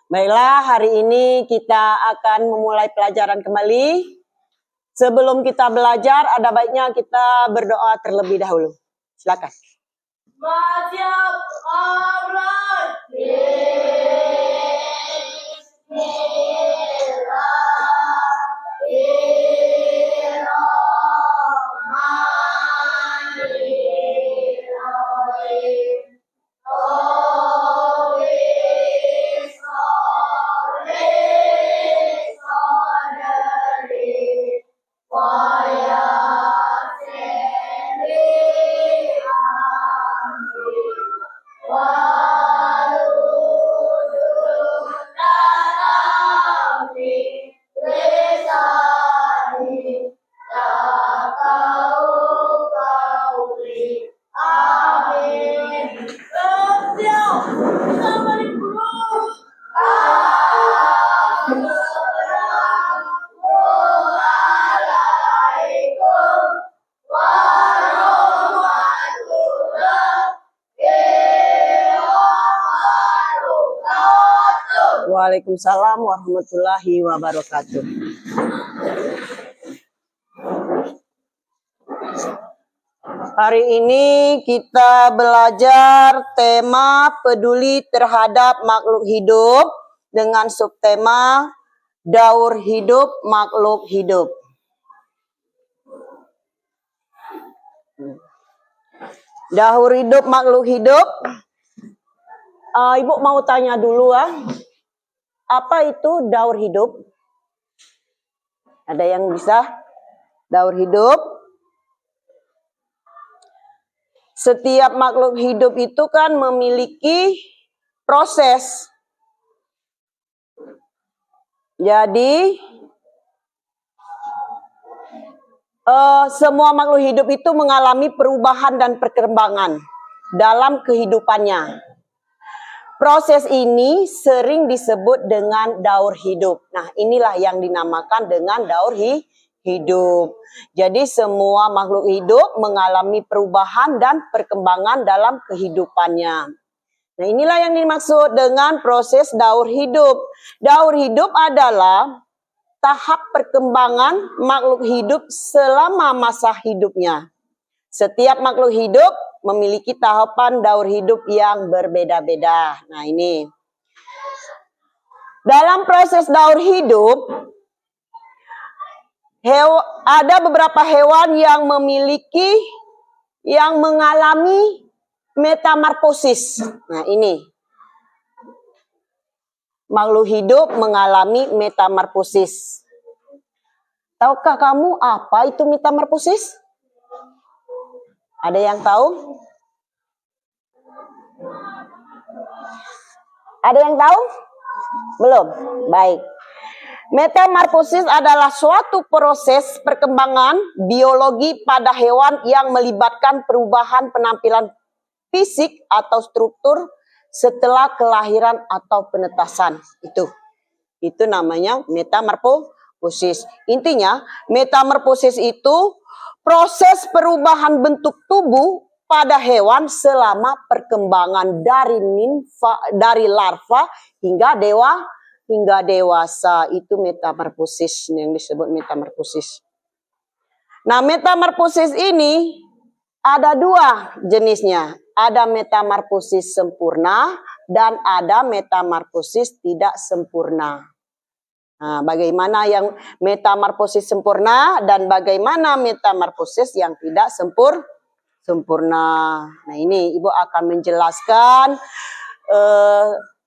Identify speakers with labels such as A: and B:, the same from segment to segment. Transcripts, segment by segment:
A: Baiklah, hari ini kita akan memulai pelajaran kembali. Sebelum kita belajar, ada baiknya kita berdoa terlebih dahulu. Silakan. Waalaikumsalam warahmatullahi wabarakatuh. Hari ini kita belajar tema peduli terhadap makhluk hidup dengan subtema daur hidup makhluk hidup. Daur hidup makhluk hidup. Ibu mau tanya dulu apa itu daur hidup? Ada yang bisa? Daur hidup. Setiap makhluk hidup itu kan memiliki proses. Jadi, semua makhluk hidup itu mengalami perubahan dan perkembangan dalam kehidupannya. Proses ini sering disebut dengan daur hidup. Nah, inilah yang dinamakan dengan daur hidup. Jadi semua makhluk hidup mengalami perubahan dan perkembangan dalam kehidupannya. Nah, inilah yang dimaksud dengan proses daur hidup. Daur hidup adalah tahap perkembangan makhluk hidup selama masa hidupnya. Setiap makhluk hidup memiliki tahapan daur hidup yang berbeda-beda. Nah, ini. Dalam proses daur hidup, ada beberapa hewan yang mengalami metamorfosis. Nah, ini. Makhluk hidup mengalami metamorfosis. Tahukah kamu apa itu metamorfosis? Ada yang tahu? Ada yang tahu? Belum? Baik. Metamorfosis adalah suatu proses perkembangan biologi pada hewan yang melibatkan perubahan penampilan fisik atau struktur setelah kelahiran atau penetasan. Itu namanya metamorfosis. Intinya, metamorfosis itu proses perubahan bentuk tubuh pada hewan selama perkembangan dari larva hingga dewasa. Itu metamorfosis yang disebut metamorfosis. Nah, metamorfosis ini ada dua jenisnya. Ada metamorfosis sempurna dan ada metamorfosis tidak sempurna. Nah, bagaimana yang metamorfosis sempurna dan bagaimana metamorfosis yang tidak sempurna. Nah, ini Ibu akan menjelaskan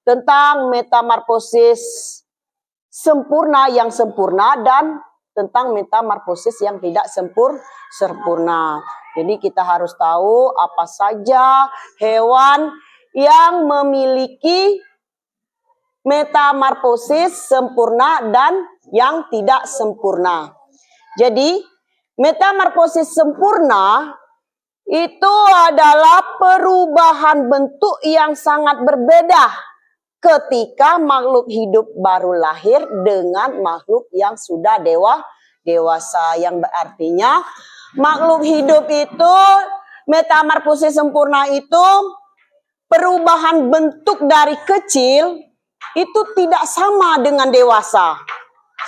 A: tentang metamorfosis sempurna yang sempurna dan tentang metamorfosis yang tidak sempurna. Jadi kita harus tahu apa saja hewan yang memiliki metamorfosis sempurna dan yang tidak sempurna. Jadi, metamorfosis sempurna itu adalah perubahan bentuk yang sangat berbeda ketika makhluk hidup baru lahir dengan makhluk yang sudah dewasa. Yang berartinya makhluk hidup itu, metamorfosis sempurna itu perubahan bentuk dari kecil itu tidak sama dengan dewasa.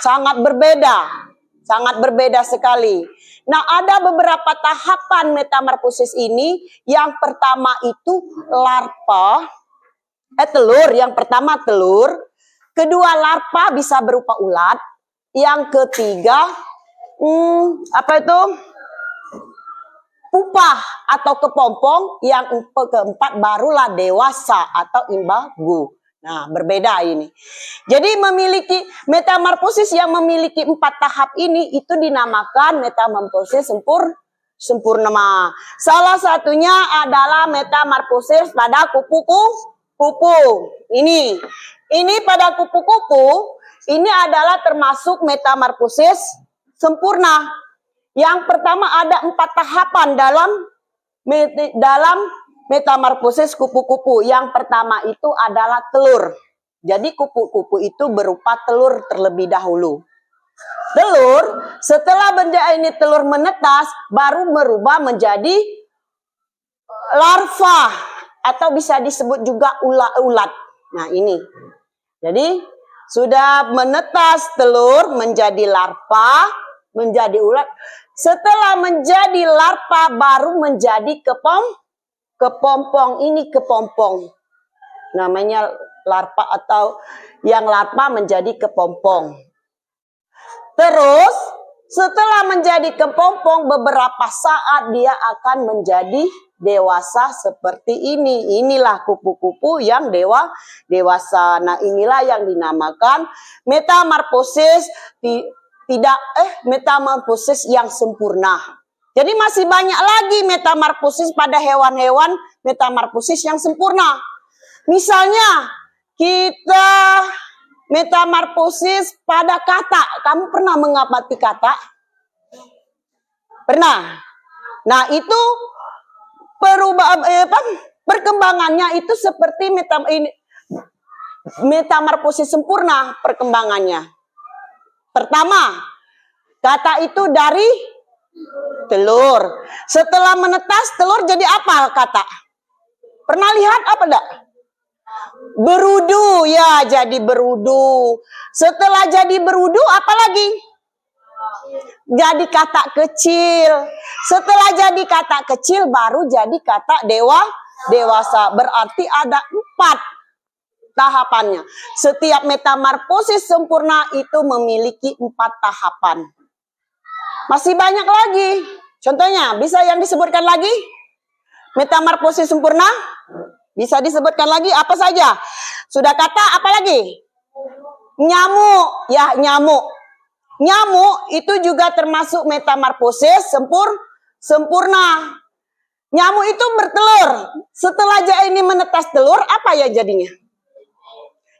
A: Sangat berbeda sekali. Nah, ada beberapa tahapan metamorfosis ini. Yang pertama itu larva, telur. Yang pertama telur. Kedua larva bisa berupa ulat. Yang ketiga, apa itu? Pupa atau kepompong. Yang keempat barulah dewasa atau imbagu. Nah, berbeda ini. Jadi memiliki metamorfosis yang memiliki 4 tahap ini itu dinamakan metamorfosis sempurna. Salah satunya adalah metamorfosis pada kupu-kupu. Ini pada kupu-kupu ini adalah termasuk metamorfosis sempurna. Yang pertama ada 4 tahapan dalam metamorfosis kupu-kupu. Yang pertama itu adalah telur. Jadi kupu-kupu itu berupa telur terlebih dahulu. Telur, setelah benda ini telur menetas, baru berubah menjadi larva. Atau bisa disebut juga ulat. Nah ini. Jadi sudah menetas telur menjadi larva, menjadi ulat. Setelah menjadi larva baru menjadi kepompong. Ini kepompong. Namanya larva atau yang larva menjadi kepompong. Terus setelah menjadi kepompong beberapa saat dia akan menjadi dewasa seperti ini. Inilah kupu-kupu yang dewasa. Nah, inilah yang dinamakan metamorfosis metamorfosis yang sempurna. Jadi masih banyak lagi metamorfosis pada hewan-hewan metamorfosis yang sempurna. Misalnya kita metamorfosis pada katak. Kamu pernah mengamati katak? Pernah. Nah itu perkembangannya itu seperti metamorfosis sempurna perkembangannya. Pertama, katak itu dari telur. Setelah menetas telur jadi apa katak? Pernah lihat apa enggak? Berudu, ya jadi berudu. Setelah jadi berudu apa lagi? Jadi katak kecil. Setelah jadi katak kecil baru jadi katak dewasa. Berarti ada 4 tahapannya. Setiap metamorfosis sempurna itu memiliki 4 tahapan. Masih banyak lagi. Contohnya, bisa yang disebutkan lagi? Metamorfosis sempurna? Bisa disebutkan lagi apa saja? Sudah kata apa lagi? Nyamuk. Ya, nyamuk. Nyamuk itu juga termasuk metamorfosis sempurna. Nyamuk itu bertelur. Setelah ini menetas telur, apa ya jadinya?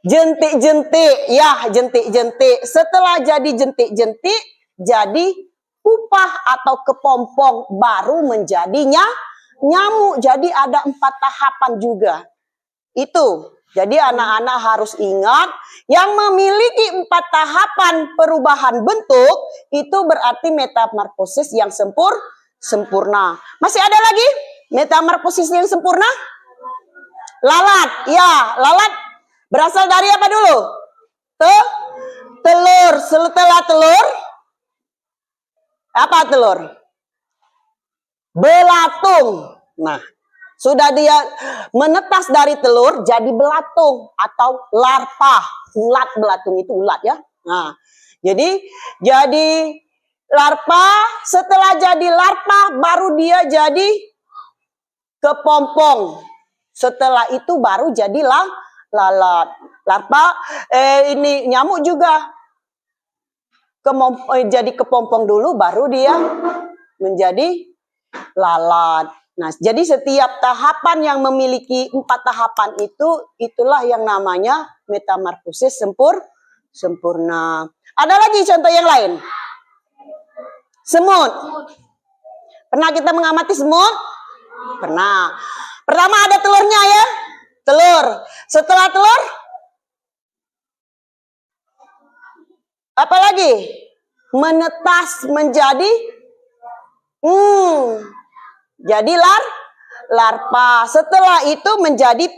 A: Jentik-jentik. Ya, jentik-jentik. Setelah jadi jentik-jentik, jadi pupa atau kepompong baru menjadinya nyamuk. Jadi ada 4 tahapan juga. Itu. Jadi anak-anak harus ingat yang memiliki 4 tahapan perubahan bentuk itu berarti metamorfosis yang sempurna. Masih ada lagi metamorfosis yang sempurna? Lalat. Ya, lalat berasal dari apa dulu? Telur. Setelah telur, apa telur? Belatung. Nah, sudah dia menetas dari telur jadi belatung atau larva. Ulat, belatung itu ulat ya. Nah, jadi larva. Setelah jadi larva baru dia jadi kepompong. Setelah itu baru jadi lalat. Larva ini nyamuk juga jadi kepompong dulu baru dia menjadi lalat. Nah, jadi setiap tahapan yang memiliki 4 tahapan itulah yang namanya metamorfosis sempurna. Ada lagi contoh yang lain? Semut. Pernah kita mengamati semut? Pernah. Pertama ada telurnya ya. Telur. Setelah telur, apa lagi? Menetas menjadi jadi larva. Setelah itu menjadi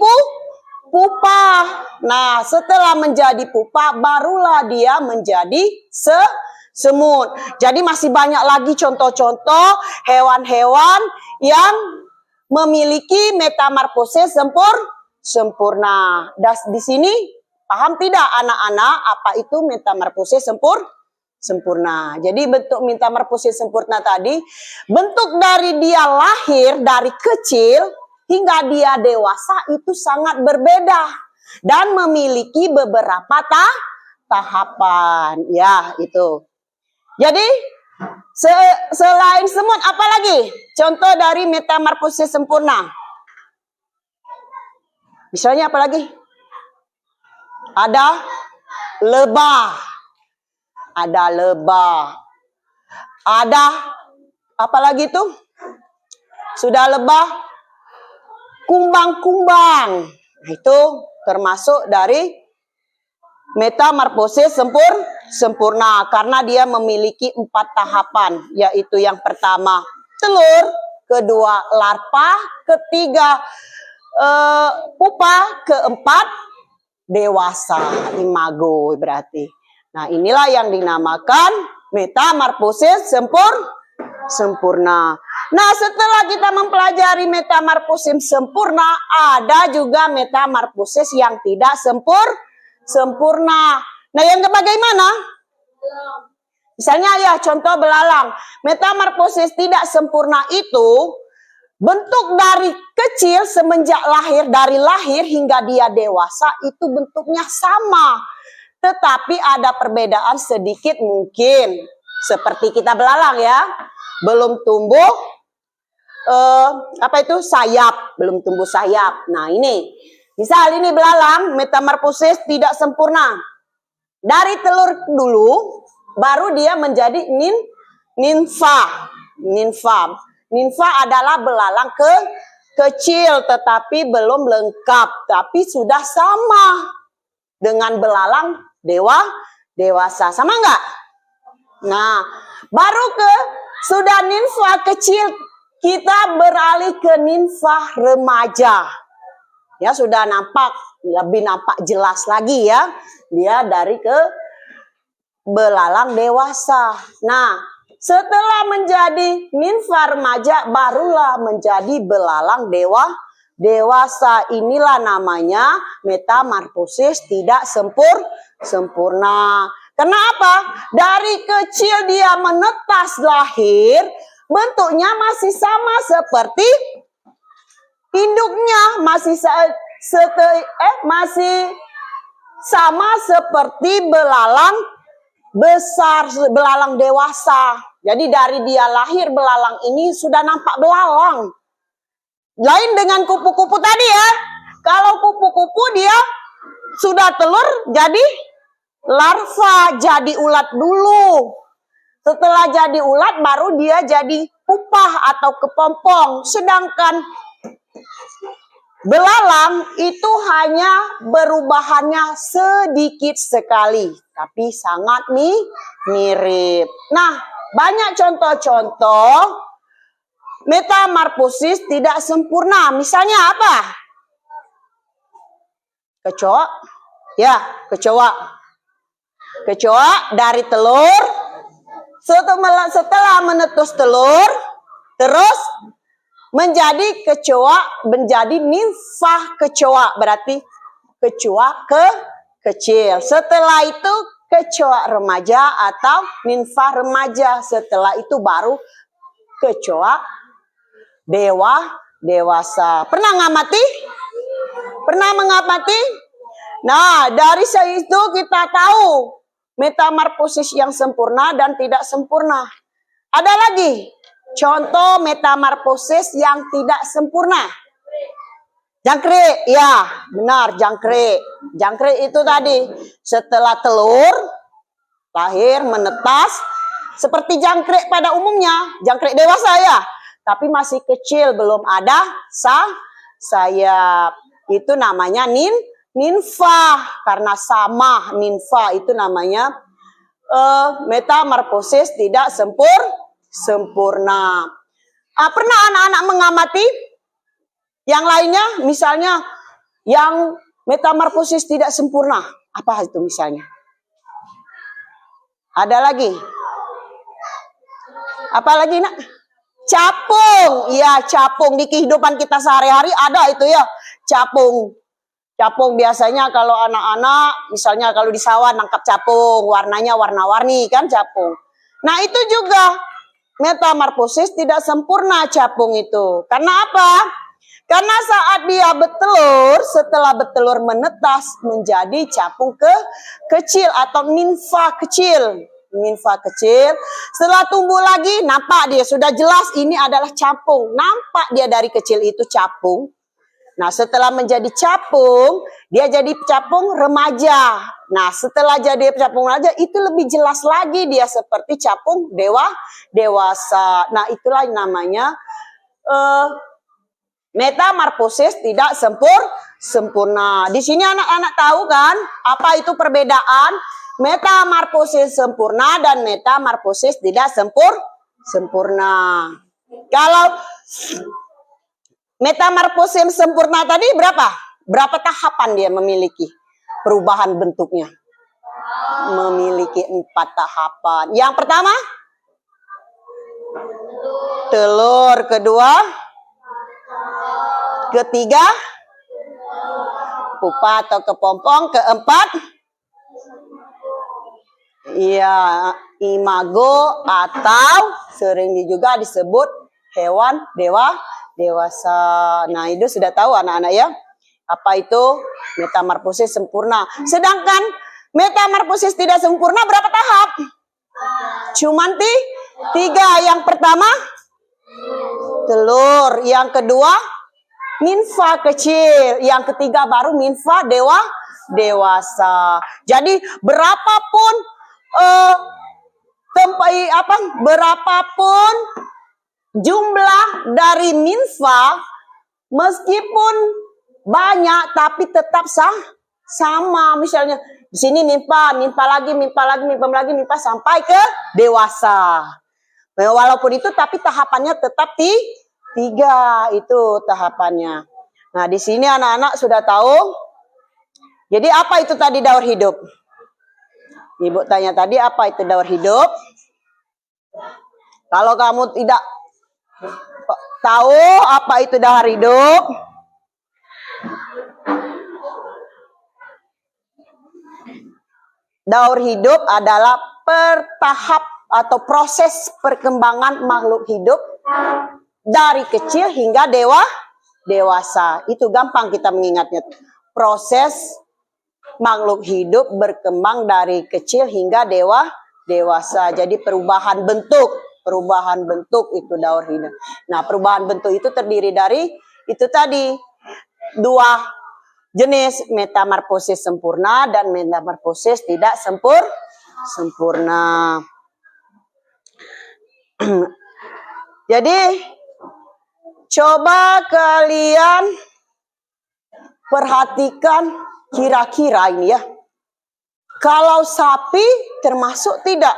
A: pupa. Nah, setelah menjadi pupa, barulah dia menjadi semut. Jadi masih banyak lagi contoh-contoh hewan-hewan yang memiliki metamorfosis sempurna. Dan di sini paham tidak anak-anak apa itu metamorfosis sempurna? Jadi bentuk metamorfosis sempurna tadi, bentuk dari dia lahir dari kecil hingga dia dewasa itu sangat berbeda dan memiliki beberapa tahapan. Ya, itu. Jadi selain semut apa lagi? Contoh dari metamorfosis sempurna. Misalnya apa lagi? Ada lebah. Ada lebah. Ada apa lagi tuh? Sudah lebah, kumbang-kumbang. Itu termasuk dari metamorfosis sempurna karena dia memiliki 4 tahapan, yaitu yang pertama telur, kedua larva, ketiga pupa, keempat dewasa, imago berarti. Nah, inilah yang dinamakan metamorfosis sempurna. Nah, setelah kita mempelajari metamorfosis sempurna, ada juga metamorfosis yang tidak sempurna. Nah, yang bagaimana? Misalnya ya, contoh belalang. Metamorfosis tidak sempurna itu bentuk dari kecil semenjak dari lahir hingga dia dewasa itu bentuknya sama. Tetapi ada perbedaan sedikit mungkin. Seperti kita belalang ya. Belum tumbuh sayap, belum tumbuh sayap. Nah, ini. Misal ini belalang metamorfosis tidak sempurna. Dari telur dulu baru dia menjadi ninfa. Ninfa adalah belalang kecil tetapi belum lengkap, tapi sudah sama dengan belalang dewasa. Sama enggak? Nah, baru sudah ninfa kecil, kita beralih ke ninfa remaja. Ya, sudah lebih nampak jelas lagi ya. Dia dari ke belalang dewasa. Nah, setelah menjadi ninfa remaja, barulah menjadi belalang dewasa. Inilah namanya metamorfosis tidak sempurna. Kenapa? Dari kecil dia menetas lahir, bentuknya masih sama seperti induknya, masih sama seperti belalang besar, belalang dewasa. Jadi dari dia lahir belalang ini sudah nampak belalang. Lain dengan kupu-kupu tadi ya. Kalau kupu-kupu dia sudah telur jadi larva, jadi ulat dulu. Setelah jadi ulat baru dia jadi pupa atau kepompong. Sedangkan belalang itu hanya berubahannya sedikit sekali, tapi sangat mirip. Nah, banyak contoh-contoh metamorfosis tidak sempurna. Misalnya apa? Kecoa. Ya, kecoa. Kecoa dari telur, setelah menetus telur, terus menjadi ninfa kecoa, berarti kecoa kecil. Setelah itu kecoa remaja atau ninfa remaja. Setelah itu baru kecoa dewasa. Pernah mengamati? Nah, dari situ kita tahu metamorfosis yang sempurna dan tidak sempurna. Ada lagi contoh metamorfosis yang tidak sempurna. Jangkrik, ya benar, jangkrik. Jangkrik itu tadi setelah telur lahir menetas seperti jangkrik pada umumnya, jangkrik dewasa ya, tapi masih kecil, belum ada sayap. Itu namanya ninfa, karena sama ninfa itu namanya metamorfosis tidak sempurna. Pernah anak-anak mengamati yang lainnya, misalnya yang Metamorfosis tidak sempurna. Apa itu misalnya? Ada lagi? Apa lagi nak? Capung. Ya, capung. Di kehidupan kita sehari-hari ada itu ya. Capung. Capung biasanya kalau anak-anak, misalnya kalau di sawah nangkap capung, warnanya warna-warni kan capung. Nah itu juga metamorfosis tidak sempurna capung itu. Karena apa? Karena saat dia bertelur, setelah bertelur menetas menjadi capung kecil atau nimfa kecil. Nimfa kecil. Setelah tumbuh lagi, nampak dia sudah jelas ini adalah capung. Nampak dia dari kecil itu capung. Nah, setelah menjadi capung, dia jadi capung remaja. Nah, setelah jadi capung remaja, itu lebih jelas lagi dia seperti capung dewasa. Nah, itulah yang namanya metamorfosis tidak sempurna. Di sini anak-anak tahu kan apa itu perbedaan metamorfosis sempurna dan metamorfosis tidak sempurna. Kalau metamorfosis sempurna tadi berapa? Berapa tahapan dia memiliki perubahan bentuknya? Memiliki 4 tahapan. Yang pertama, telur. Kedua, ketiga, pupa atau kepompong. Keempat, ya, imago atau sering juga disebut hewan dewasa. Nah, itu sudah tahu anak-anak ya. Apa itu metamorfosis sempurna. Sedangkan metamorfosis tidak sempurna berapa tahap? Cuman 3. Yang pertama, telur. Yang kedua, nimfa kecil. Yang ketiga baru nimfa dewasa. Jadi berapapun berapapun jumlah dari nimfa, meskipun banyak tapi tetap sama. Misalnya di sini nimfa lagi sampai ke dewasa. Walaupun itu tapi tahapannya tetap 3 itu tahapannya. Nah, di sini anak-anak sudah tahu. Jadi apa itu tadi daur hidup? Ibu tanya tadi apa itu daur hidup? Kalau kamu tidak tahu apa itu daur hidup, daur hidup adalah tahap atau proses perkembangan makhluk hidup dari kecil hingga dewasa. Itu gampang kita mengingatnya. Proses makhluk hidup berkembang dari kecil hingga dewasa. Jadi perubahan bentuk itu daur hidup. Nah, perubahan bentuk itu terdiri dari itu tadi 2 jenis, metamorfosis sempurna dan metamorfosis tidak sempurna. Jadi coba kalian perhatikan kira-kira ini ya. Kalau sapi termasuk tidak?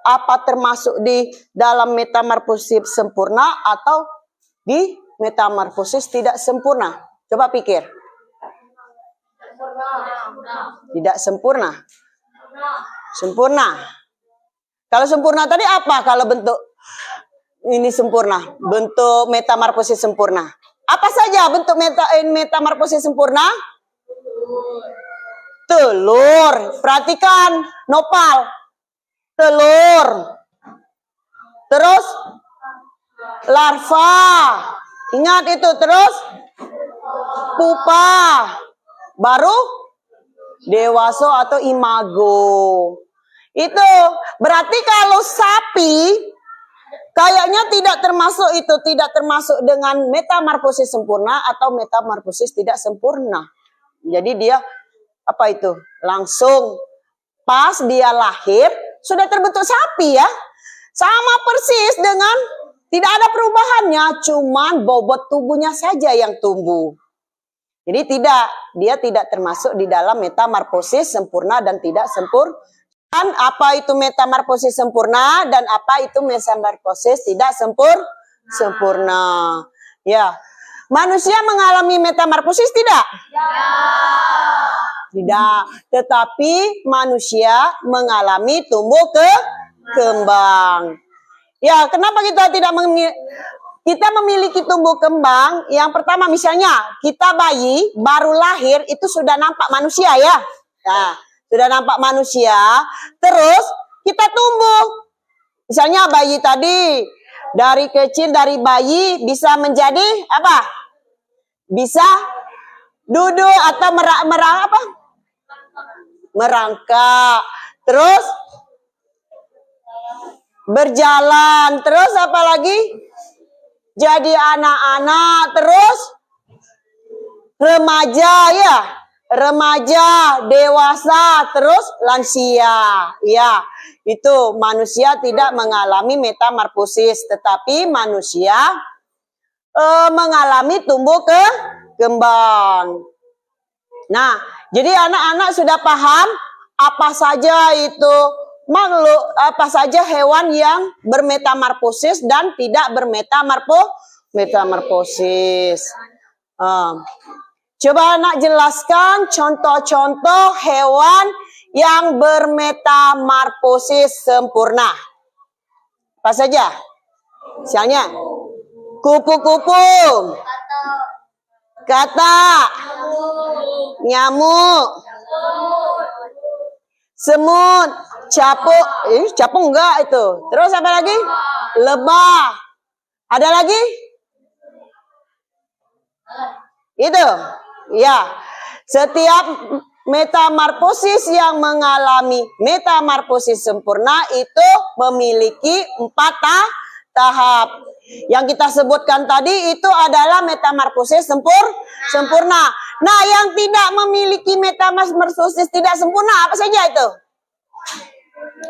A: Apa termasuk di dalam metamorfosis sempurna atau di metamorfosis tidak sempurna? Coba pikir. Tidak sempurna. Sempurna. Kalau sempurna tadi apa? Kalau bentuk ini sempurna, bentuk metamorfosis sempurna. Apa saja bentuk metamorfosis sempurna? Telur. Perhatikan, Nopal. Telur. Terus larva. Ingat itu. Terus pupa. Baru dewasa atau imago. Itu berarti kalau sapi kayaknya tidak termasuk itu, tidak termasuk dengan metamorfosis sempurna atau metamorfosis tidak sempurna. Jadi dia apa itu? Langsung pas dia lahir sudah terbentuk sapi ya. Sama persis dengan tidak ada perubahannya, cuman bobot tubuhnya saja yang tumbuh. Jadi dia tidak termasuk di dalam metamorfosis sempurna dan tidak sempurna. Dan apa itu metamorfosis sempurna dan apa itu metamorfosis tidak sempurna. Ya. Manusia mengalami metamorfosis tidak? Tidak. Tetapi manusia mengalami tumbuh kembang. Ya, kenapa kita tidak kita memiliki tumbuh kembang? Yang pertama misalnya kita bayi baru lahir itu sudah nampak manusia ya. Nah, sudah nampak manusia, terus kita tumbuh. Misalnya bayi tadi dari kecil dari bayi bisa menjadi apa? Bisa duduk atau merangkak. Terus berjalan, terus apa lagi? Jadi anak-anak, terus remaja ya. Remaja, dewasa, terus lansia. Ya, itu manusia tidak mengalami metamorfosis, tetapi manusia mengalami tumbuh kembang. Nah, jadi anak-anak sudah paham apa saja itu makhluk, apa saja hewan yang bermetamorfosis dan tidak bermetamorfosis. Coba anak jelaskan contoh-contoh hewan yang bermetamorfosis sempurna. Apa saja? Misalnya, kupu-kupu, katak, nyamuk, semut, capung, capung enggak itu. Terus apa lagi? Lebah. Ada lagi? Itu. Ya. Setiap metamorfosis yang mengalami metamorfosis sempurna itu memiliki 4 tahap. Yang kita sebutkan tadi itu adalah metamorfosis sempurna. Nah, yang tidak memiliki metamorfosis tidak sempurna apa saja itu?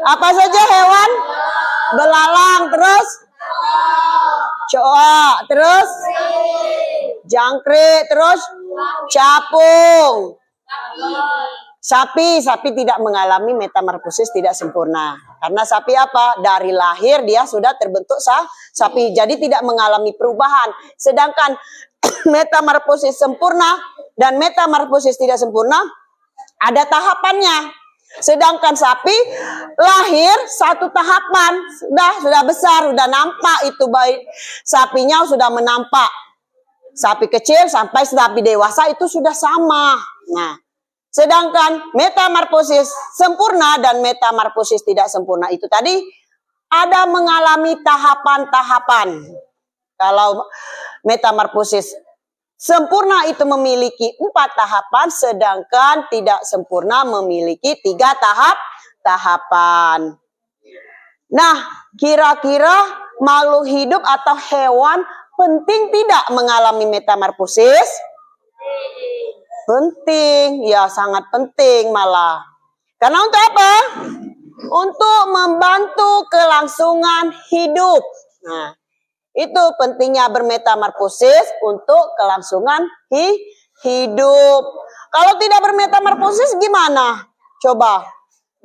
A: Apa saja hewan? Belalang, terus coa, terus jangkrik, terus capung. Sapi tidak mengalami metamorfosis tidak sempurna. Karena sapi apa? Dari lahir dia sudah terbentuk sapi. Jadi tidak mengalami perubahan. Sedangkan metamorfosis sempurna dan metamorfosis tidak sempurna ada tahapannya. Sedangkan sapi lahir 1 tahapan. Sudah besar, sudah nampak itu baik. Sapinya sudah menampak. Sapi kecil sampai sapi dewasa itu sudah sama. Nah, sedangkan metamorfosis sempurna dan metamorfosis tidak sempurna itu tadi ada mengalami tahapan-tahapan. Kalau metamorfosis sempurna itu memiliki 4 tahapan, sedangkan tidak sempurna memiliki 3 tahapan. Nah, kira-kira makhluk hidup atau hewan penting tidak mengalami metamorfosis? Penting, ya sangat penting malah. Karena untuk apa? Untuk membantu kelangsungan hidup. Nah, itu pentingnya bermetamorfosis untuk kelangsungan hidup. Kalau tidak bermetamorfosis gimana? Coba.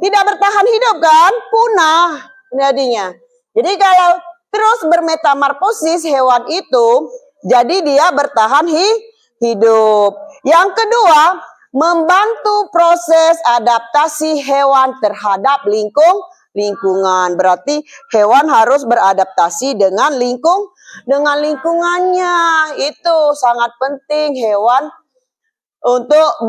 A: Tidak bertahan hidup kan? Punah jadinya. Jadi kalau terus bermetamorfosis hewan itu, jadi dia bertahan hidup. Yang kedua, membantu proses adaptasi hewan terhadap lingkungan. Berarti hewan harus beradaptasi dengan lingkungannya. Itu sangat penting hewan untuk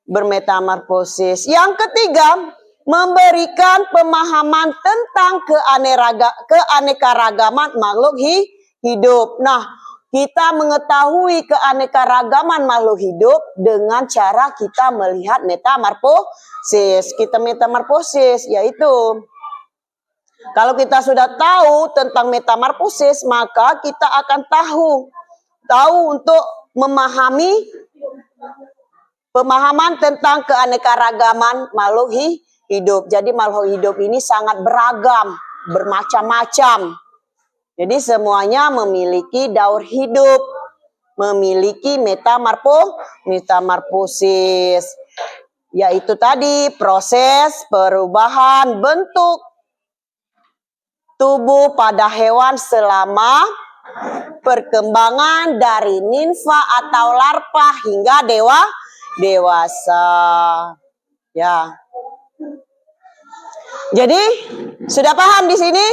A: bermetamorfosis. Yang ketiga, memberikan pemahaman tentang keanekaragaman makhluk hidup. Nah, kita mengetahui keanekaragaman makhluk hidup dengan cara kita melihat metamorfosis. Kita metamorfosis, yaitu kalau kita sudah tahu tentang metamorfosis, maka kita akan tahu untuk memahami pemahaman tentang keanekaragaman makhluk hidup. Jadi makhluk hidup ini sangat beragam, bermacam-macam. Jadi semuanya memiliki daur hidup, memiliki metamorfosis. Yaitu tadi proses perubahan bentuk tubuh pada hewan selama perkembangan dari nimfa atau larva hingga dewasa. Ya. Jadi, sudah paham di sini?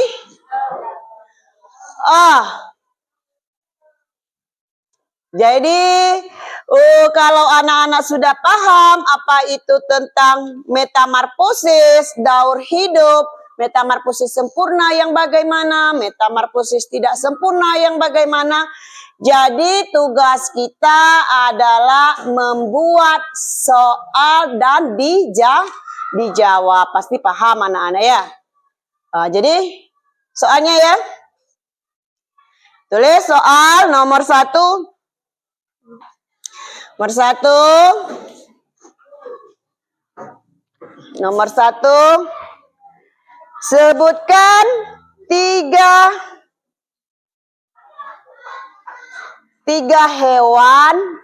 A: Jadi, kalau anak-anak sudah paham apa itu tentang metamorfosis, daur hidup, metamorfosis sempurna yang bagaimana, metamorfosis tidak sempurna yang bagaimana. Jadi tugas kita adalah membuat soal dan dijawab. Pasti paham anak-anak ya. Jadi soalnya ya. Tulis soal nomor 1. Nomor 1. Sebutkan tiga hewan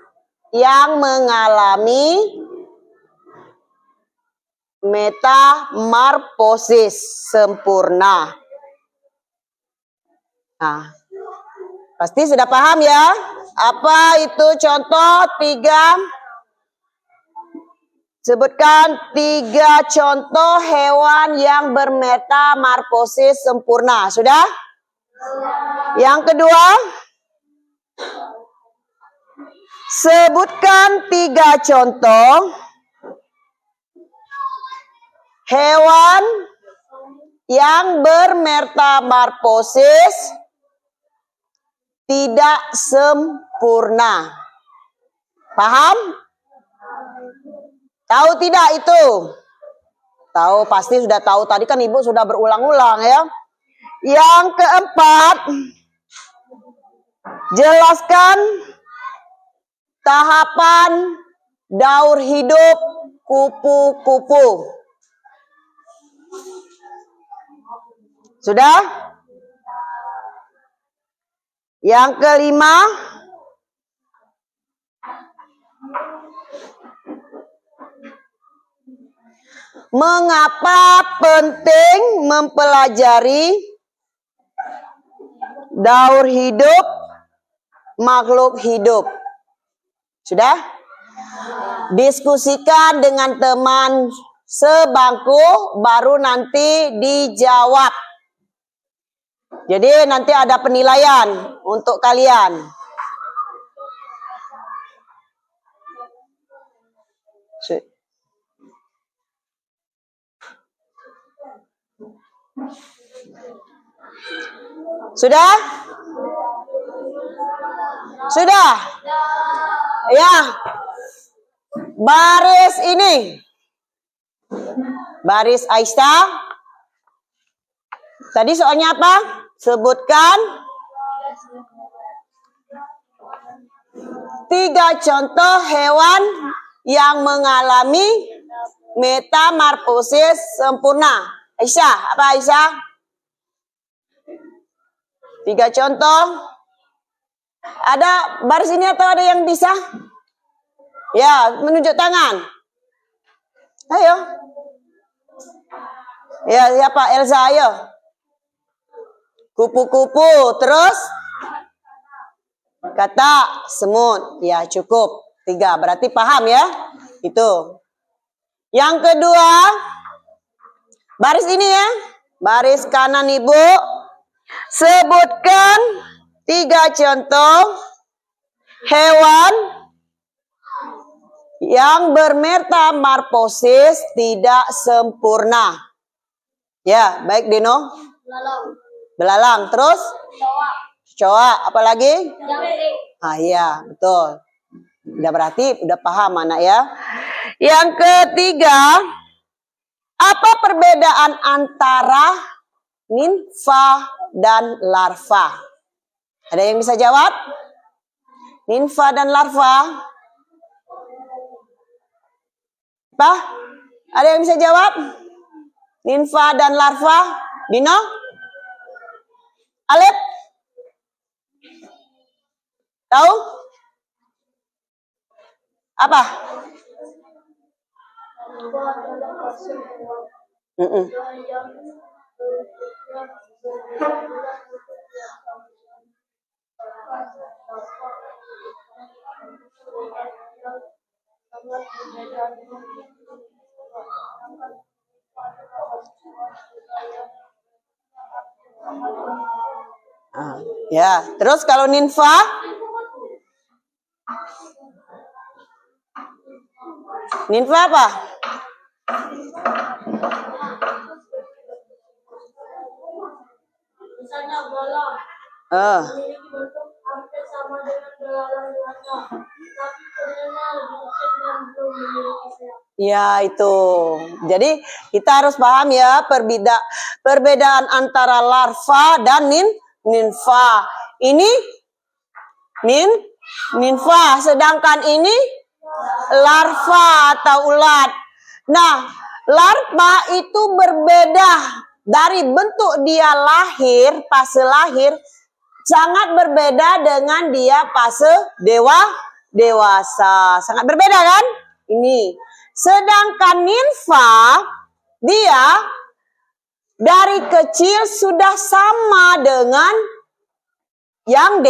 A: yang mengalami metamorfosis sempurna. Nah, pasti sudah paham ya? Apa itu contoh 3? Sebutkan 3 contoh hewan yang bermetamorfosis sempurna. Sudah? Yang kedua, sebutkan 3 contoh hewan yang bermetamorfosis tidak sempurna. Paham? Tahu tidak itu? Tahu, pasti sudah tahu. Tadi kan Ibu sudah berulang-ulang ya. Yang keempat, jelaskan tahapan daur hidup kupu-kupu. Sudah? Yang kelima, mengapa penting mempelajari daur hidup makhluk hidup? Sudah? Diskusikan dengan teman sebangku, baru nanti dijawab. Jadi nanti ada penilaian untuk kalian. Sudah? Sudah? Ya. Baris ini. Baris Aisyah. Tadi soalnya apa? Sebutkan 3 contoh hewan yang mengalami metamorfosis sempurna. Aisyah, apa Aisyah? 3 contoh. Ada baris ini atau ada yang bisa? Ya, menunjuk tangan. Ayo. Ya, siapa? Elsa, ayo. Kupu-kupu, terus kata semut. Ya, cukup. 3, berarti paham ya? Itu. Yang kedua, baris ini ya. Baris kanan Ibu. Sebutkan 3 contoh hewan yang bermetamorfosis tidak sempurna. Ya, baik Dino. Belalang. Terus? Kecoa. Apa lagi? Iya, betul. Udah berarti udah paham anak ya. Yang ketiga, apa perbedaan antara nimfa dan larva? Ada yang bisa jawab? Nimfa dan larva? Apa? Ada yang bisa jawab? Nimfa dan larva? Dino? Alep? Tahu? Apa? Ya, terus kalau ninfa? Ninfa apa?
B: Misalnya belalang. Memiliki bentuk hampir sama dengan belalang biasa, tapi telurnya lebih kecil dan belum memiliki sayap.
A: Ya, itu. Jadi kita harus paham ya perbedaan antara larva dan ninfa. Ini ninfa, sedangkan ini larva atau ulat. Nah, larva itu berbeda dari bentuk dia lahir, fase lahir, sangat berbeda dengan dia fase dewasa. Sangat berbeda kan? Ini. Sedangkan ninfa, dia dari kecil sudah sama dengan yang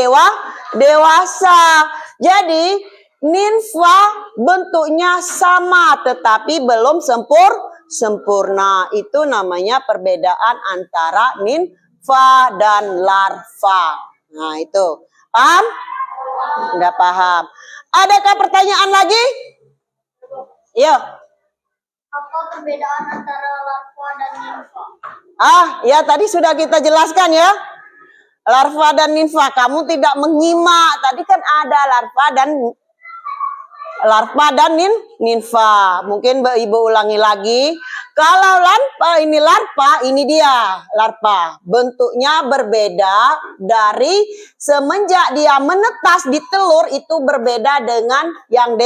A: dewasa. Jadi ninfa bentuknya sama tetapi belum sempurna. Itu namanya perbedaan antara ninfa dan larva. Nah itu. Paham? Udah paham. Adakah pertanyaan lagi? Iya.
B: Apa perbedaan antara larva dan ninfa?
A: Ya tadi sudah kita jelaskan ya. Larva dan ninfa, kamu tidak menyimak. Tadi kan ada larva dan ninfa. Mungkin Ibu ulangi lagi. Kalau larva, ini dia larva. Bentuknya berbeda dari semenjak dia menetas di telur itu berbeda dengan yang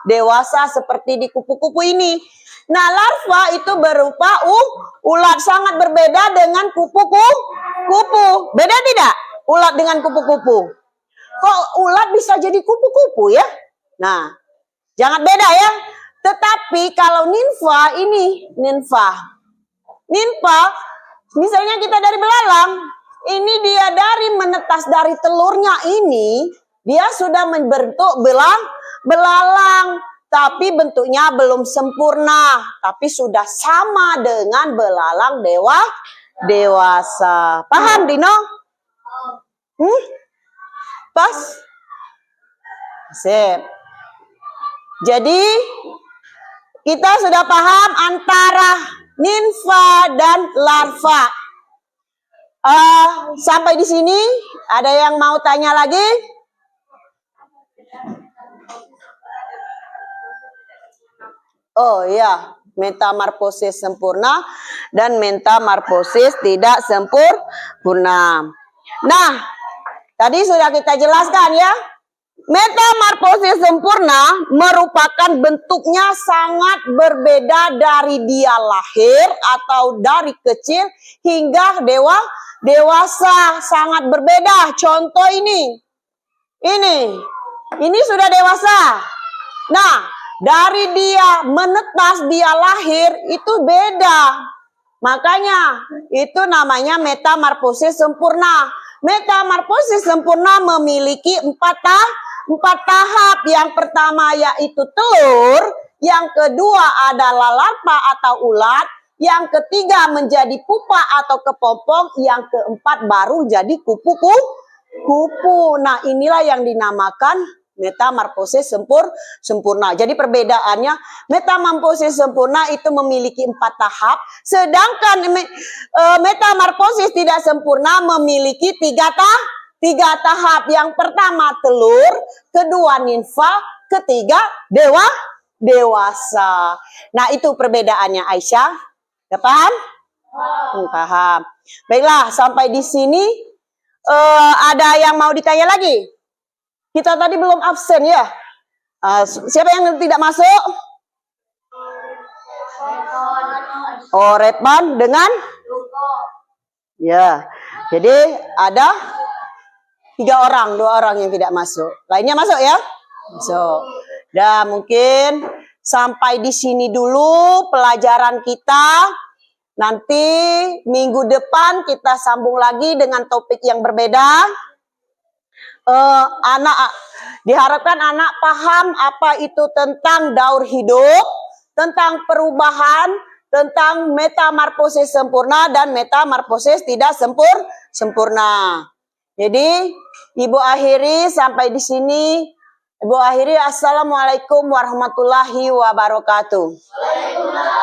A: dewasa seperti di kupu-kupu ini. Nah, larva itu berupa ulat, sangat berbeda dengan kupu-kupu. Beda tidak? Ulat dengan kupu-kupu. Kok ulat bisa jadi kupu-kupu ya? Nah, jangan beda ya. Tetapi kalau ninfa ini, ninfa, misalnya kita dari belalang, ini dia dari menetas dari telurnya ini, dia sudah membentuk belalang. Tapi bentuknya belum sempurna. Tapi sudah sama dengan belalang dewasa. Paham, Dino? Pas? Sip. Jadi, kita sudah paham antara ninfa dan larva. Sampai di sini, ada yang mau tanya lagi? Oh iya, metamorfosis sempurna dan metamorfosis tidak sempurna. Nah, tadi sudah kita jelaskan ya. Metamorfosis sempurna merupakan bentuknya sangat berbeda dari dia lahir atau dari kecil hingga dewasa, sangat berbeda. Contoh ini sudah dewasa. Nah, dari dia menetas, dia lahir, itu beda. Makanya, itu namanya metamorfosis sempurna. Metamorfosis sempurna memiliki empat tahap. Yang pertama yaitu telur. Yang kedua adalah larva atau ulat. Yang ketiga menjadi pupa atau kepompong. Yang keempat baru jadi kupu. Nah, inilah yang dinamakan metamorfosis sempurna. Jadi perbedaannya, metamorfosis sempurna itu memiliki 4 tahap, sedangkan metamorfosis tidak sempurna memiliki 3 tahap. Yang pertama telur, kedua ninfa, ketiga dewasa. Nah, itu perbedaannya, Aisyah. Udah paham? Paham. Baiklah, sampai di sini ada yang mau ditanya lagi? Kita tadi belum absen ya. Siapa yang tidak masuk? Oh, Redman dengan? Ya. Jadi ada 2 orang yang tidak masuk. Lainnya masuk ya? Masuk. Dan mungkin sampai di sini dulu pelajaran kita. Nanti minggu depan kita sambung lagi dengan topik yang berbeda. diharapkan anak paham apa itu tentang daur hidup, tentang perubahan, tentang metamorfosis sempurna dan metamorfosis tidak sempurna. Jadi, Ibu akhiri sampai di sini. Ibu akhiri, assalamualaikum warahmatullahi wabarakatuh.
B: Waalaikumsalam.